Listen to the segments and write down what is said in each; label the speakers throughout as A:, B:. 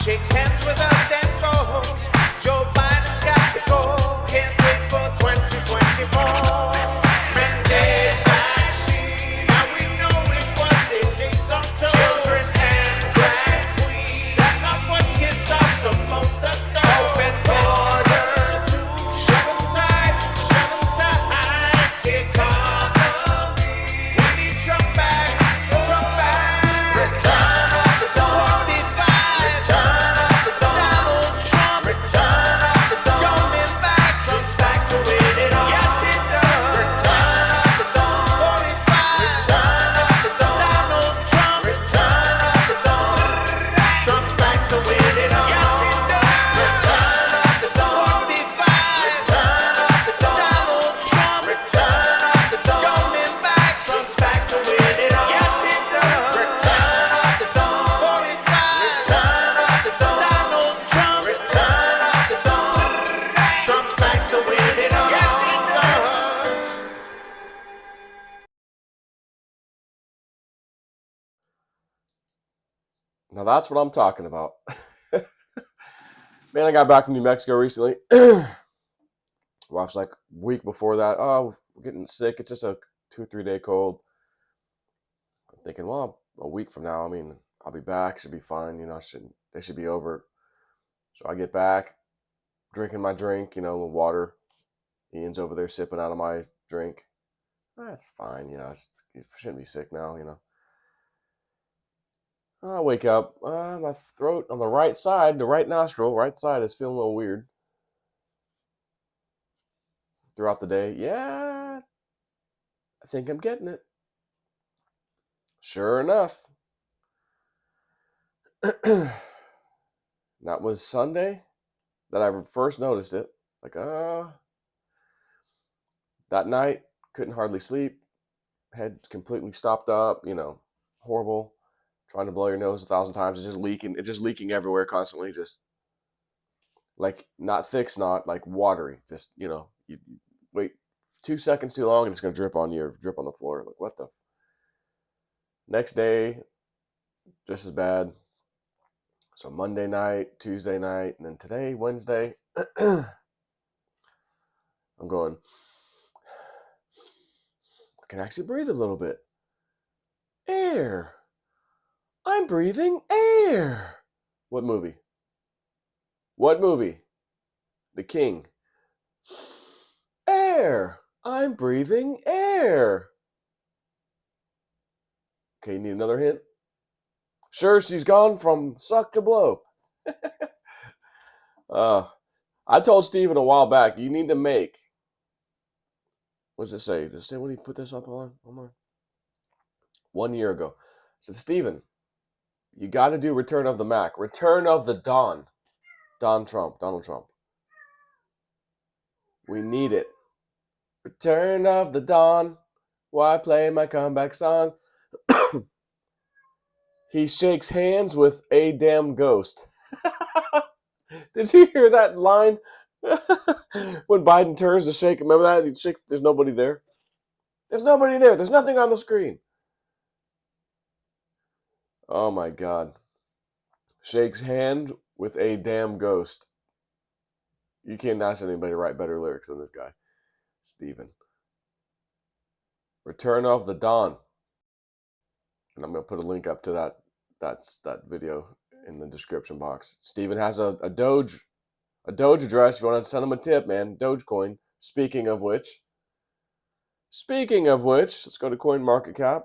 A: Shakes hands with us and goes. Joe Biden's got to go. Can't wait for 2024. Mandate vaccine. Now we know it was a children and drag queens. That's not what kids are supposed to know. Open borders. Shut them tight. Shut them tight. Economy. We need Trump back. Trump back. Return of the dawn. 45. Return of the dawn. Donald Trump. Return of the dawn. Coming back. Trump's back to win it all. Yes, it does. Return of the dawn. 45. Return of the dawn. Donald Trump. Return of the dawn. Trump's back to win it all. Yes, it does. Return of the dawn. 45. Return of the dawn. Donald Trump. Return of the dawn. Coming back. Trump's back to win it all. Yes, it does. Return of the dawn. 45. Return of the dawn. Donald Trump. Return of the dawn. Trump's back to win it all. Yes, it does.
B: Now that's what I'm talking about. Man, I got back from New Mexico recently. Wife's like, week before that, oh, we're getting sick. It's just a 2 or 3 day cold. I'm thinking, well, a week from now, I mean, I'll be back. Should be fine. You know, they should be over. So I get back, drinking my drink, with water. Ian's over there sipping out of my drink. That's fine. You shouldn't be sick now, I wake up, my throat on the right side, the right nostril, right side is feeling a little weird. Throughout the day, yeah, I think I'm getting it. Sure enough. That was Sunday that I first noticed it. Like, that night, couldn't hardly sleep. Head completely stopped up, horrible. Trying to blow your nose 1,000 times. It's just leaking everywhere constantly. Just like not thick snot, like watery. Just, you wait 2 seconds too long and it's going to drip on you or drip on the floor. Like, what the? Next day, just as bad. So Monday night, Tuesday night, and then today, Wednesday, I'm going, I can actually breathe a little bit. Air. I'm breathing air. What movie? What movie? The King. Air. I'm breathing air. Okay, you need another hint? Sure, she's gone from suck to blow. I told Steven a while back, you need to make. What does it say? Does it say when he put this up online? 1 year ago. I said, Steven, you got to do Return of the Mac. Return of the Don. Donald Trump. We need it. Return of the Don. Why play my comeback song? He shakes hands with a damn ghost. Did you hear that line? When Biden turns to shake, remember that? He shakes, there's nobody there. There's nobody there. There's nothing on the screen. Oh my God. Shakes hand with a damn ghost. You can't ask anybody to write better lyrics than this guy, Steven. Return of the Dawn. And I'm going to put a link up to that video in the description box. Steven has a Doge address. If you want to send him a tip, man, Dogecoin. Speaking of which, let's go to CoinMarketCap.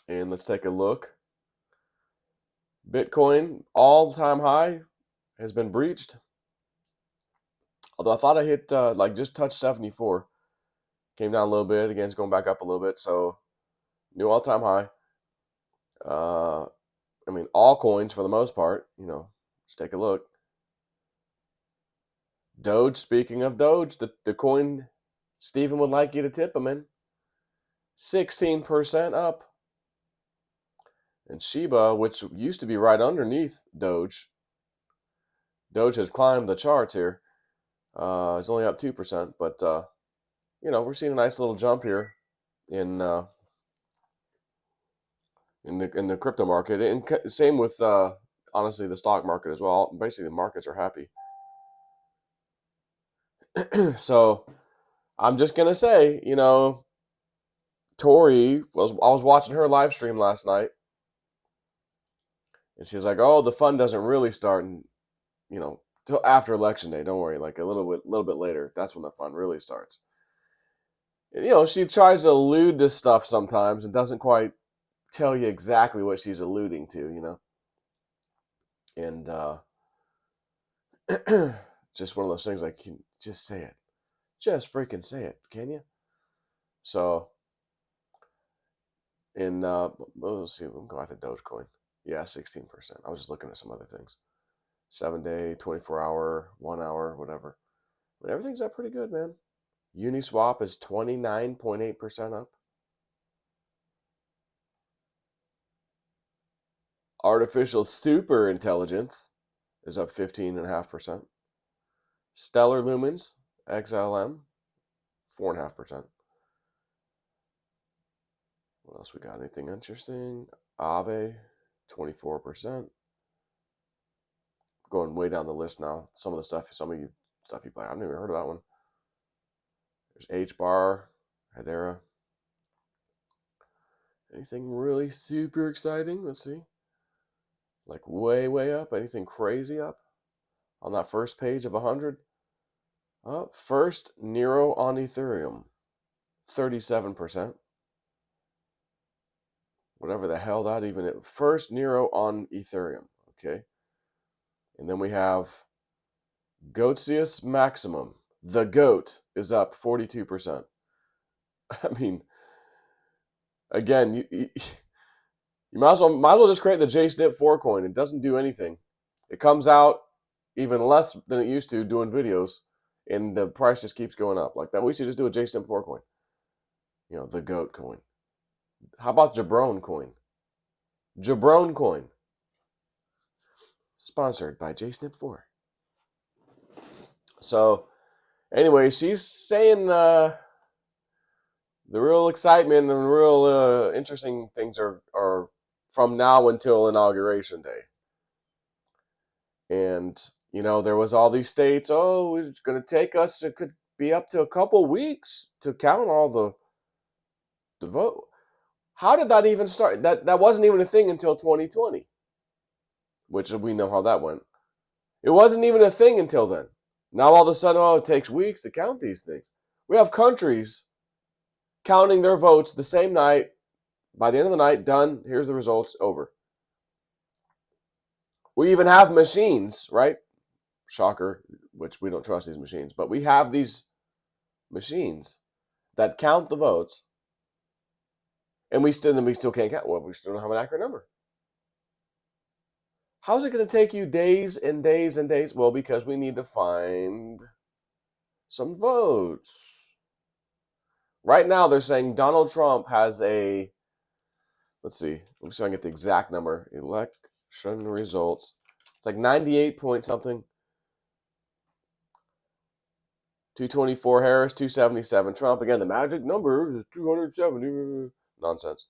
B: And let's take a look. Bitcoin, all-time high, has been breached. Although I thought I hit, just touched 74. Came down a little bit. Again, it's going back up a little bit. So, new all-time high. All coins for the most part. Let's take a look. Doge, speaking of Doge, the coin Steven would like you to tip him in. 16% up. And Shiba, which used to be right underneath Doge has climbed the charts here. It's only up 2%, but we're seeing a nice little jump here in in the crypto market, and same with honestly the stock market as well. Basically, the markets are happy. So I'm just gonna say, Tori I was watching her live stream last night, and she's like, "Oh, the fun doesn't really start, till after election day. Don't worry, like a little bit later. That's when the fun really starts." And, she tries to allude to stuff sometimes and doesn't quite tell you exactly what she's alluding to. And just one of those things like, just say it, just freaking say it, can you? So, let's see, we'll go out to Dogecoin. Yeah, 16%. I was just looking at some other things. 7-day, 24-hour, 1 hour, whatever. But everything's up pretty good, man. Uniswap is 29.8% up. Artificial super intelligence is up 15.5%. Stellar Lumens, XLM, 4.5%. What else we got? Anything interesting? Aave, 24%. Going way down the list now. Some of you stuff you buy. I've never heard of that one. There's H-Bar, Hedera. Anything really super exciting? Let's see. Like way, way up? Anything crazy up? On that first page of 100? First Nero on Ethereum, 37%. Whatever the hell that even is. First Nero on Ethereum, okay? And then we have Goatius Maximum. The GOAT is up 42%. I mean, again, you might as well just create the JSNP4 coin. It doesn't do anything. It comes out even less than it used to doing videos, and the price just keeps going up like that. We should just do a JSNP4 coin. The GOAT coin. How about Jabron coin? Jabron coin. Sponsored by JSNP4. So, anyway, she's saying the real excitement and real interesting things are from now until Inauguration Day. And, there was all these states, oh, it's going to take us, it could be up to a couple weeks to count all the vote. How did that even start? That wasn't even a thing until 2020, which we know how that went. It wasn't even a thing until then. Now all of a sudden, it takes weeks to count these things. We have countries counting their votes the same night. By the end of the night, done. Here's the results, over. We even have machines, right? Shocker, which we don't trust these machines. But we have these machines that count the votes, and we still can't count. Well, we still don't have an accurate number. How is it going to take you days and days and days? Well, because we need to find some votes. Right now, they're saying Donald Trump has let's see, let me see if I can get the exact number. Election results. It's like 98 point something. 224 Harris, 277 Trump. Again, the magic number is 270. Nonsense.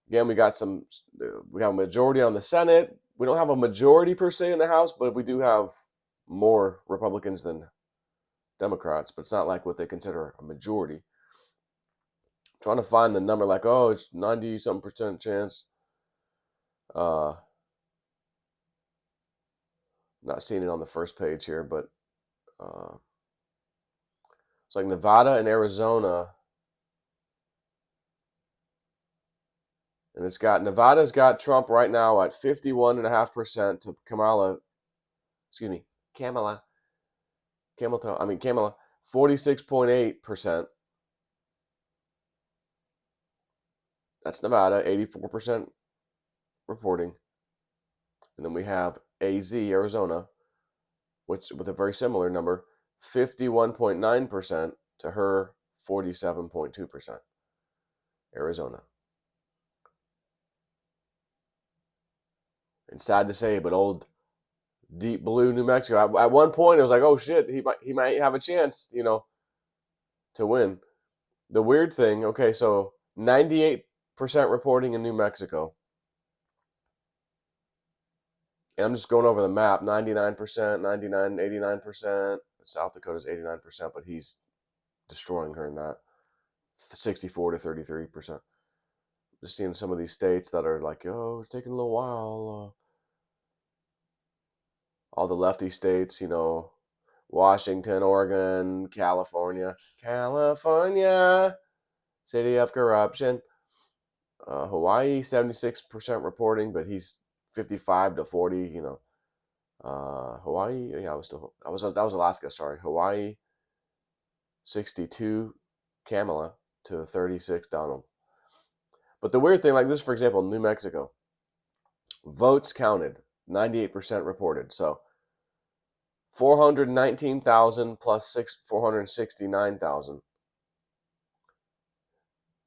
B: Again, we have a majority on the Senate. We don't have a majority per se in the House, but we do have more Republicans than Democrats. But it's not like what they consider a majority. Trying to find the number, like, oh, it's 90-something% chance. Not seeing it on the first page here, but it's like Nevada and Arizona. And Nevada's got Trump right now at 51.5% to Kamala, 46.8%. That's Nevada, 84% reporting. And then we have AZ, Arizona, which with a very similar number, 51.9% to her 47.2%. Arizona. And sad to say, but old deep blue New Mexico. At one point, it was like, oh shit, he might have a chance, to win. The weird thing, okay, so 98% reporting in New Mexico. And I'm just going over the map, 99%, 99, 89%. South Dakota's 89%, but he's destroying her in that 64 to 33%. Just seeing some of these states that are like, oh, it's taking a little while. All the lefty states, Washington, Oregon, California, city of corruption. Hawaii, 76% reporting, but he's 55 to 40. Hawaii, yeah, that was Alaska. Sorry, Hawaii, 62, Kamala to 36, Donald. But the weird thing, like this, for example, New Mexico, votes counted, 98% reported. So 419,000 plus 469,000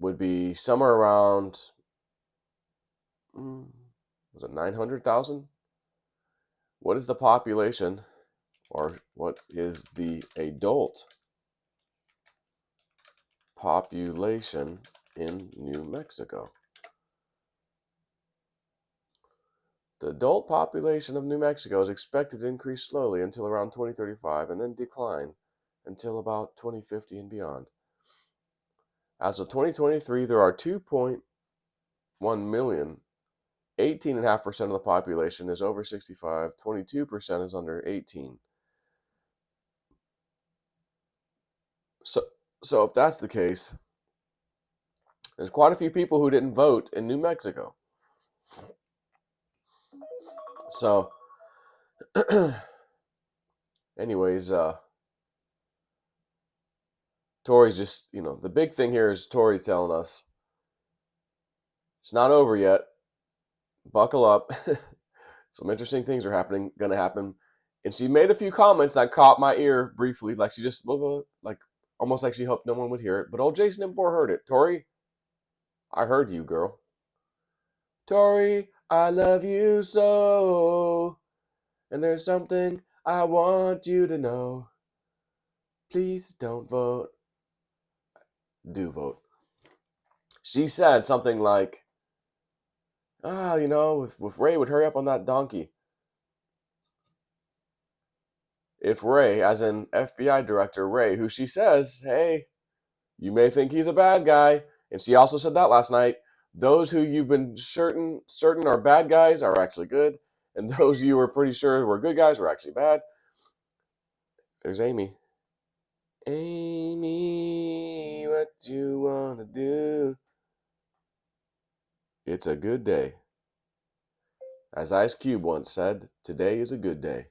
B: would be somewhere around, was it 900,000? What is the population, or what is the adult population in New Mexico? The adult population of New Mexico is expected to increase slowly until around 2035 and then decline until about 2050 and beyond. As of 2023, there are 2.1 million. 18.5% of the population is over 65, 22% is under 18. So if that's the case, there's quite a few people who didn't vote in New Mexico. So, anyways, Tori's just, the big thing here is Tori telling us it's not over yet. Buckle up. Some interesting things are going to happen. And she made a few comments that caught my ear briefly, like she just, like, almost like she hoped no one would hear it. But old Jason M4 heard it. Tori, I heard you, girl. Tori, I love you so. And there's something I want you to know. Please don't vote. Do vote. She said something like, if Ray would hurry up on that donkey. If Ray, as in FBI Director Ray, who she says, hey, you may think he's a bad guy, and she also said that last night, those who you've been certain are bad guys are actually good, and those you were pretty sure were good guys were actually bad. There's Amy. Amy, what you wanna do? It's a good day. As Ice Cube once said, today is a good day.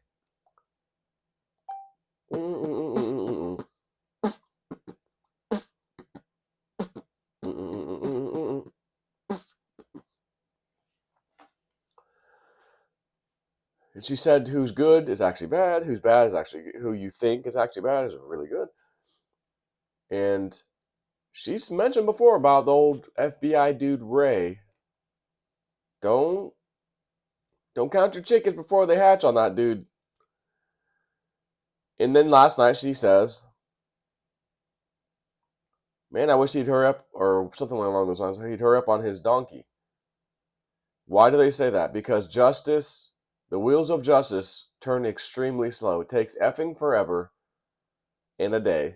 B: And she said, who's good is actually bad, who's bad is actually, who you think is actually bad is really good. And she's mentioned before about the old FBI dude Ray. Don't count your chickens before they hatch on that dude. And then last night she says, man, I wish he'd hurry up, or something along those lines. He'd hurry up on his donkey. Why do they say that? Because justice, the wheels of justice, turn extremely slow. It takes effing forever in a day.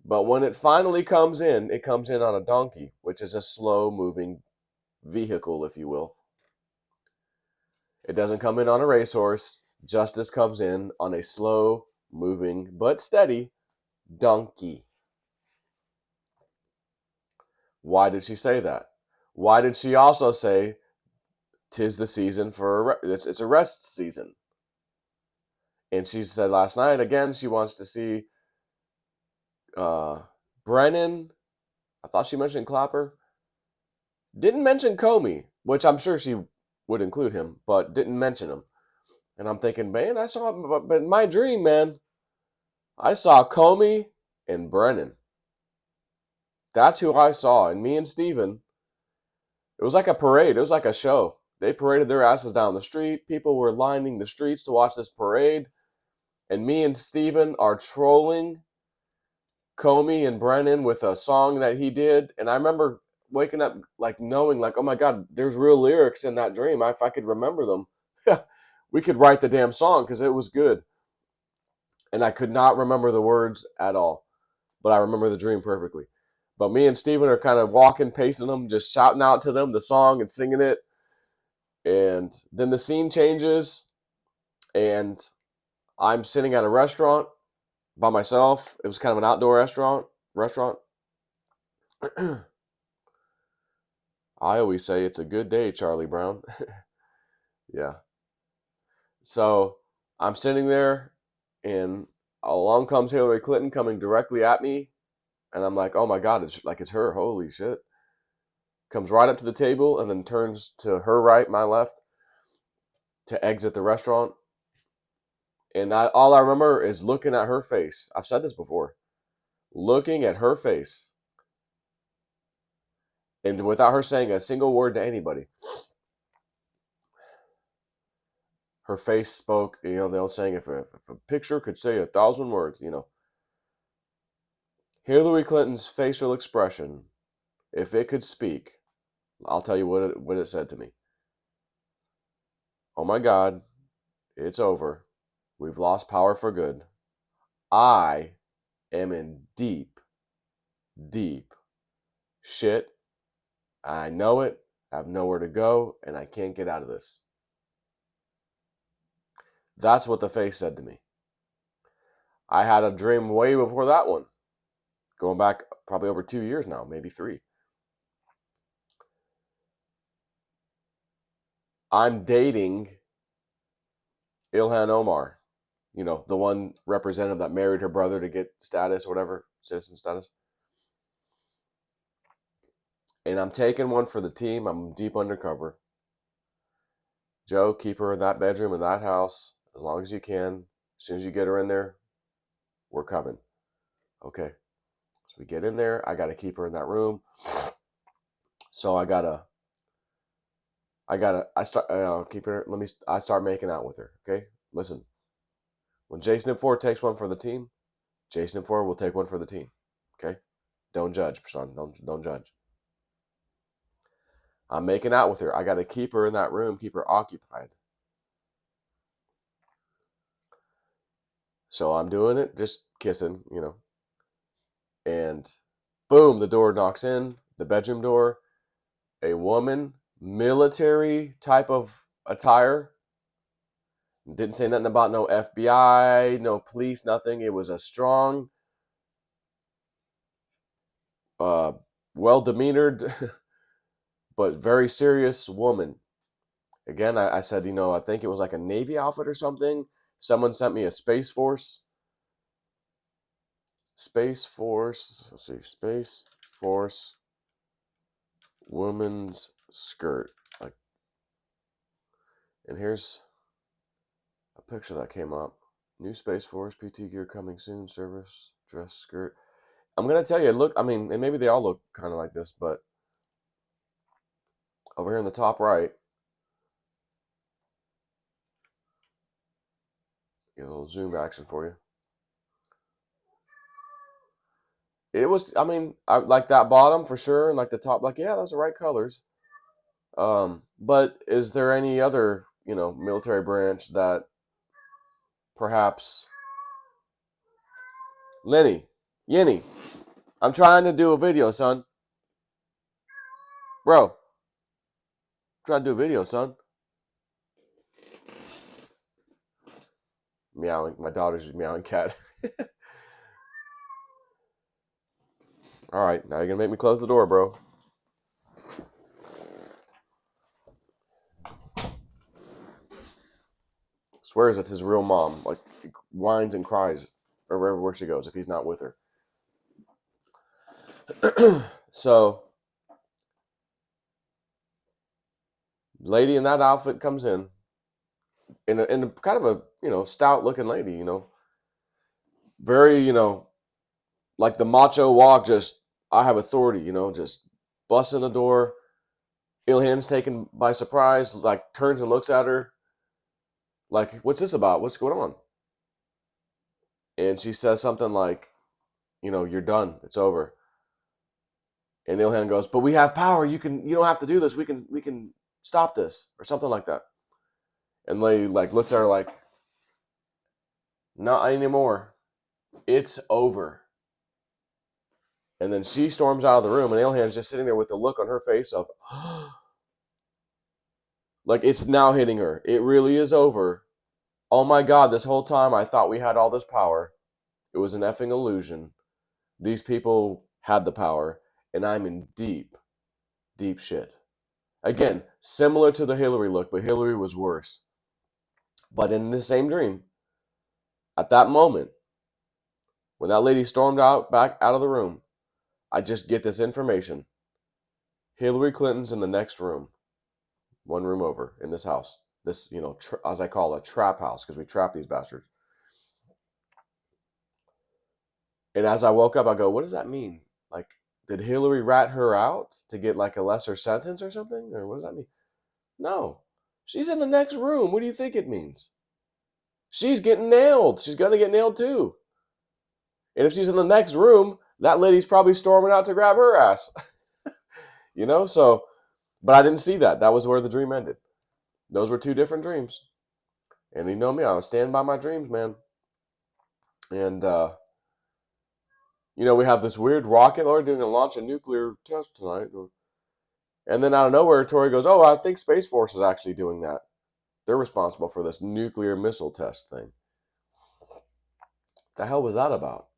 B: But when it finally comes in, it comes in on a donkey, which is a slow-moving vehicle, if you will. It doesn't come in on a racehorse. Justice comes in on a slow-moving but steady donkey. Why did she say that? Why did she also say, 'tis the season for it's arrest season? And she said last night, again, she wants to see Brennan. I thought she mentioned Clapper. Didn't mention Comey, which I'm sure she would include him, but didn't mention him. And I'm thinking, man, I saw him, but in my dream, man, I saw Comey and Brennan. That's who I saw. And me and Steven, it was like a parade. It was like a show. They paraded their asses down the street. People were lining the streets to watch this parade. And me and Steven are trolling Comey and Brennan with a song that he did. And I remember waking up like knowing, like, oh my God, there's real lyrics in that dream. If I could remember them. we could write the damn song because it was good. And I could not remember the words at all, but I remember the dream perfectly. But me and Steven are kind of walking, pacing them, just shouting out to them the song and singing it. And then the scene changes, and I'm sitting at a restaurant by myself. It was kind of an outdoor restaurant. I always say it's a good day, Charlie Brown. Yeah. So I'm sitting there, and along comes Hillary Clinton coming directly at me, and I'm like, oh my God, it's her. Holy shit. Comes right up to the table and then turns to her right, my left, to exit the restaurant. And all I remember is looking at her face. I've said this before. Looking at her face. And without her saying a single word to anybody. Her face spoke, the old saying, if a picture could say 1,000 words, Hillary Clinton's facial expression, if it could speak, I'll tell you what it said to me. Oh my God, it's over. We've lost power for good. I am in deep, deep shit. I know it. I have nowhere to go, and I can't get out of this. That's what the face said to me. I had a dream way before that one, going back probably over 2 years now, maybe 3. I'm dating Ilhan Omar, the one representative that married her brother to get status or whatever, citizen status. And I'm taking one for the team. I'm deep undercover. Joe, keep her in that bedroom in that house as long as you can. As soon as you get her in there, we're coming. Okay. So we get in there. I got to keep her in that room. So I start keep her. I start making out with her. Okay. Listen, when Jason M4 takes one for the team, Jason M4 will take one for the team. Okay. Don't judge, son. Don't judge. I'm making out with her. I got to keep her in that room, keep her occupied. So I'm doing it, just kissing, and boom, the door knocks in, the bedroom door. A woman, military type of attire. Didn't say nothing about no FBI, no police, nothing. It was a strong, well demeanored, but very serious woman. Again, I said, I think it was like a Navy outfit or something. Someone sent me a Space Force. Let's see, Space Force woman's skirt. And here's a picture that came up. New Space Force PT gear coming soon. Service dress skirt. I'm gonna tell you, and maybe they all look kind of like this, but over here in the top right, get a little zoom action for you. It was, I like that bottom for sure, and like the top, yeah, those are right colors. But is there any other, military branch that perhaps Yenny, I'm trying to do a video, son. Bro, trying to do a video, son. Meowing. My daughter's meowing cat. All right, now you're gonna make me close the door, bro. Swears it's his real mom. Like, whines and cries wherever she goes if he's not with her. So, lady in that outfit comes in a kind of a stout looking lady. Very like the macho walk. Just I have authority. Just busts in the door. Ilhan's taken by surprise. Like turns and looks at her. Like, what's this about? What's going on? And she says something like, you're done. It's over. And Ilhan goes, but we have power. You don't have to do this. We can stop this, or something like that. And they like looks at her like, not anymore. It's over. And then she storms out of the room, and Alhan's just sitting there with the look on her face of, like it's now hitting her. It really is over. Oh my God, this whole time I thought we had all this power. It was an effing illusion. These people had the power, and I'm in deep, deep shit. Again, similar to the Hillary look, but Hillary was worse. But in the same dream, at that moment, when that lady stormed out back out of the room, I just get this information. Hillary Clinton's in the next room, one room over in this house. This, as I call it, a trap house, because we trap these bastards. And as I woke up, I go, what does that mean? Like, did Hillary rat her out to get like a lesser sentence or something? Or what does that mean? No. She's in the next room. What do you think it means? She's getting nailed. She's going to get nailed too. And if she's in the next room, that lady's probably storming out to grab her ass. So, but I didn't see that. That was where the dream ended. Those were two different dreams. And you know me, I stand by my dreams, man. And, we have this weird rocket. Lord, didn't launch a nuclear test tonight. And then out of nowhere, Tori goes, oh, I think Space Force is actually doing that. They're responsible for this nuclear missile test thing. The hell was that about?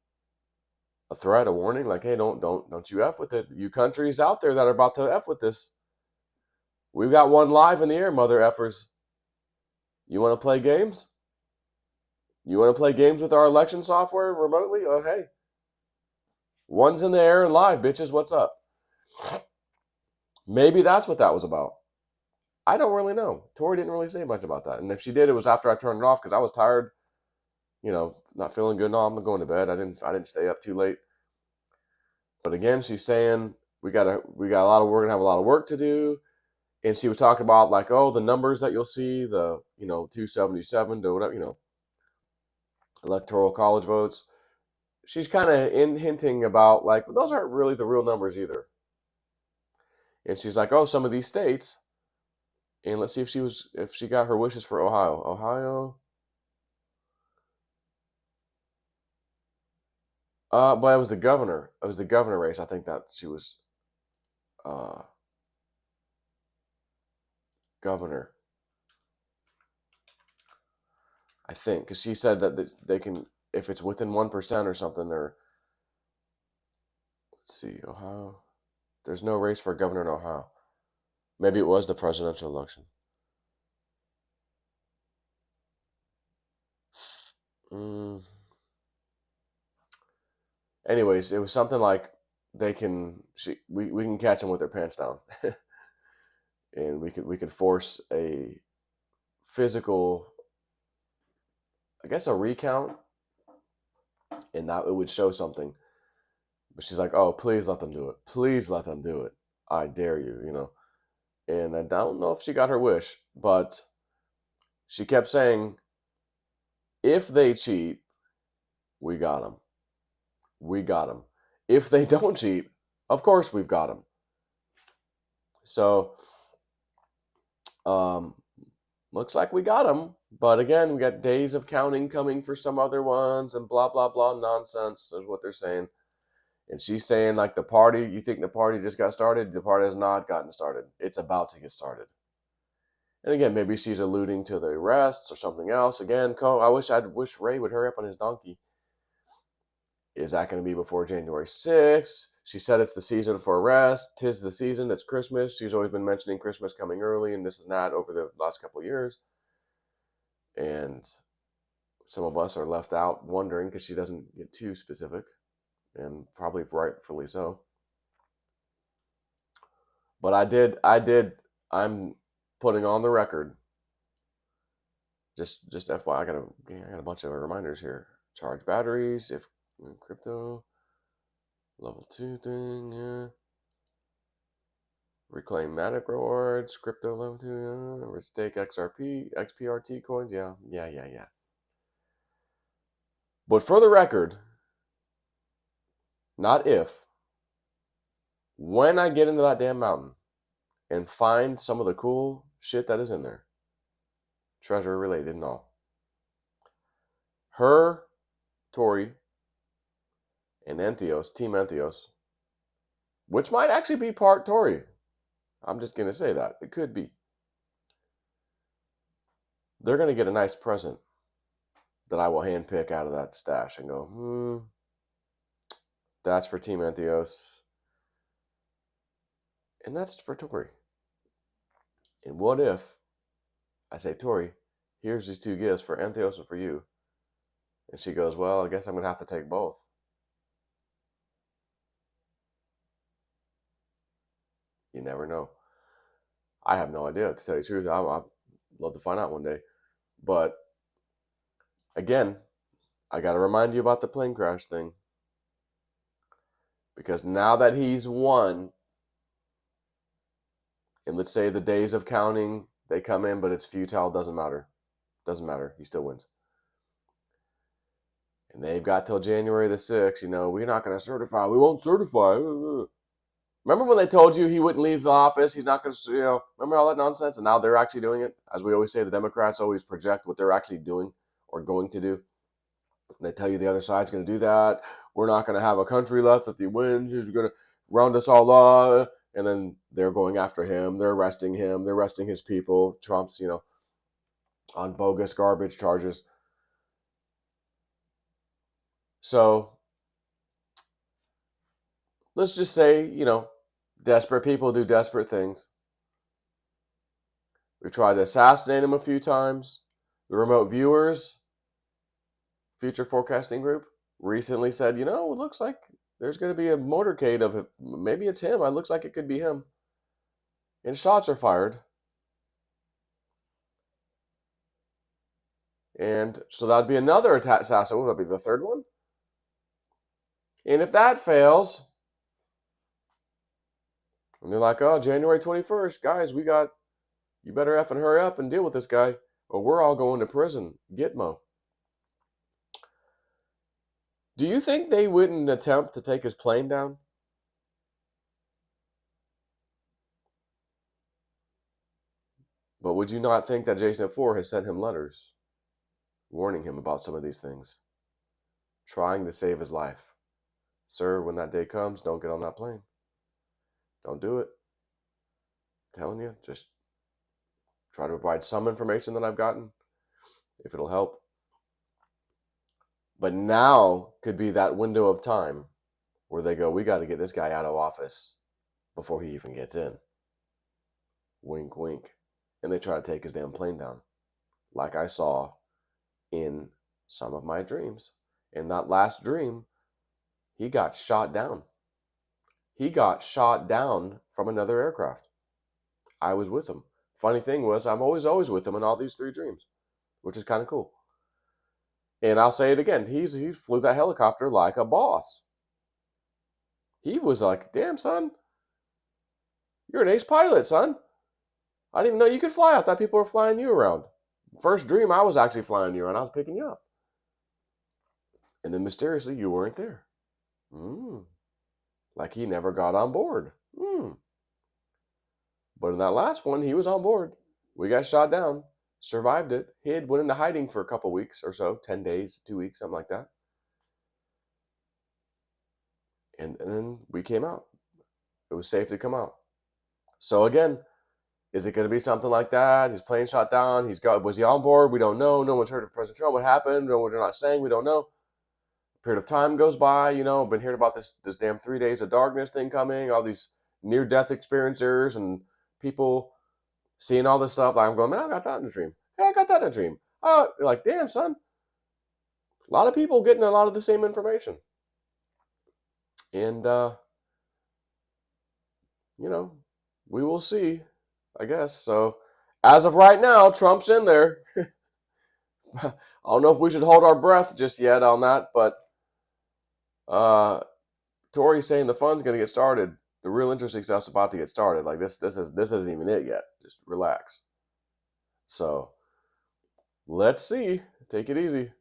B: A threat, a warning? Like, hey, don't you F with it. You countries out there that are about to F with this. We've got one live in the air, mother effers. You want to play games? You want to play games with our election software remotely? Oh, hey. One's in the air and live, bitches. What's up? Maybe that's what that was about. I don't really know. Tori didn't really say much about that. And if she did, it was after I turned it off because I was tired, not feeling good. No, I'm going to bed. I didn't stay up too late. But again, she's saying we got a lot of work and have a lot of work to do. And she was talking about like, oh, the numbers that you'll see, the 277 to whatever, electoral college votes. She's kind of hinting about like, those aren't really the real numbers either. And she's like, oh, some of these states. And let's see if she got her wishes for Ohio. Ohio. But it was the governor. It was the governor race. I think that she was governor. I think because she said that they can, if it's within 1% or something. Or let's see, Ohio. There's no race for governor in Ohio. Maybe it was the presidential election. Anyways, it was something like we can catch them with their pants down, and we could force a physical, I guess, a recount, and that it would show something. But she's like, oh, please let them do it. Please let them do it. I dare you, And I don't know if she got her wish, but she kept saying, if they cheat, we got them. We got them. If they don't cheat, of course we've got them. So, looks like we got them. But again, we got days of counting coming for some other ones and blah, blah, blah nonsense is what they're saying. And she's saying, like, the party, you think the party just got started? The party has not gotten started. It's about to get started. And again, maybe she's alluding to the arrests or something else. Again, I wish Ray would hurry up on his donkey. Is that going to be before January 6th? She said it's the season for arrest. 'Tis the season. It's Christmas. She's always been mentioning Christmas coming early and this and that over the last couple of years. And some of us are left out wondering because she doesn't get too specific, and probably rightfully so. But I'm putting on the record. Just FYI, I got a bunch of reminders here. Charge batteries, if crypto, level 2 thing, yeah. Reclaim Matic rewards, crypto level 2, yeah. Stake XPRT coins, yeah. But for the record, not if, when I get into that damn mountain and find some of the cool shit that is in there, treasurer related and all. Her, Tory, and Entheos, Team Entheos, which might actually be part Tory. I'm just going to say that. It could be. They're going to get a nice present that I will handpick out of that stash and go, that's for Team Entheos. And that's for Tory. And what if I say, Tory, here's these 2 gifts for Entheos and for you. And she goes, well, I guess I'm going to have to take both. You never know. I have no idea, to tell you the truth. I'd love to find out one day. But again, I got to remind you about the plane crash thing. Because now that he's won, and let's say the days of counting, they come in, but it's futile, doesn't matter. Doesn't matter. He still wins. And they've got till January the 6th, we're not going to certify. We won't certify. Remember when they told you he wouldn't leave the office? He's not going to, remember all that nonsense? And now they're actually doing it. As we always say, the Democrats always project what they're actually doing or going to do. They tell you the other side's going to do that. We're not going to have a country left if he wins. He's going to round us all up. And then they're going after him. They're arresting him. They're arresting his people. Trump's, on bogus garbage charges. So let's just say, desperate people do desperate things. We tried to assassinate him a few times. The remote viewers, future forecasting group, recently said, it looks like there's going to be a motorcade of it. Maybe it's him. It looks like it could be him. And shots are fired. And so that'd be another assassin. What would that be, the third one? And if that fails, and they're like, oh, January 21st, guys, you better effing hurry up and deal with this guy, or we're all going to prison. Gitmo. Do you think they wouldn't attempt to take his plane down? But would you not think that Jason 4 has sent him letters warning him about some of these things, trying to save his life? Sir, when that day comes, don't get on that plane. Don't do it. I'm telling you, just try to provide some information that I've gotten, if it'll help. But now could be that window of time where they go, we got to get this guy out of office before he even gets in. Wink, wink. And they try to take his damn plane down, like I saw in some of my dreams. In that last dream, he got shot down. He got shot down from another aircraft. I was with him. Funny thing was, I'm always with him in all these 3 dreams, which is kind of cool. And I'll say it again. He flew that helicopter like a boss. He was like, damn, son, you're an ace pilot, son. I didn't even know you could fly. I thought people were flying you around. First dream, I was actually flying you around. I was picking you up. And then mysteriously, you weren't there. Like he never got on board. But in that last one, he was on board. We got shot down, survived it, hid, went into hiding for a couple weeks or so, 10 days, 2 weeks, something like that. And then we came out. It was safe to come out. So again, is it going to be something like that? His plane shot down. Was he on board? We don't know. No one's heard of President Trump. What happened? No, they're not saying. We don't know. A period of time goes by. Been hearing about this damn 3 days of darkness thing coming. All these near-death experiencers and people seeing all this stuff. I'm going, man, I got that in a dream. Hey, I got that in a dream. Oh, you're like, damn, son. A lot of people getting a lot of the same information. And, we will see, I guess. So, as of right now, Trump's in there. I don't know if we should hold our breath just yet on that, but Tory's saying the fun's going to get started. The real interesting stuff's about to get started. Like this isn't even it yet. Just relax. So, let's see. Take it easy.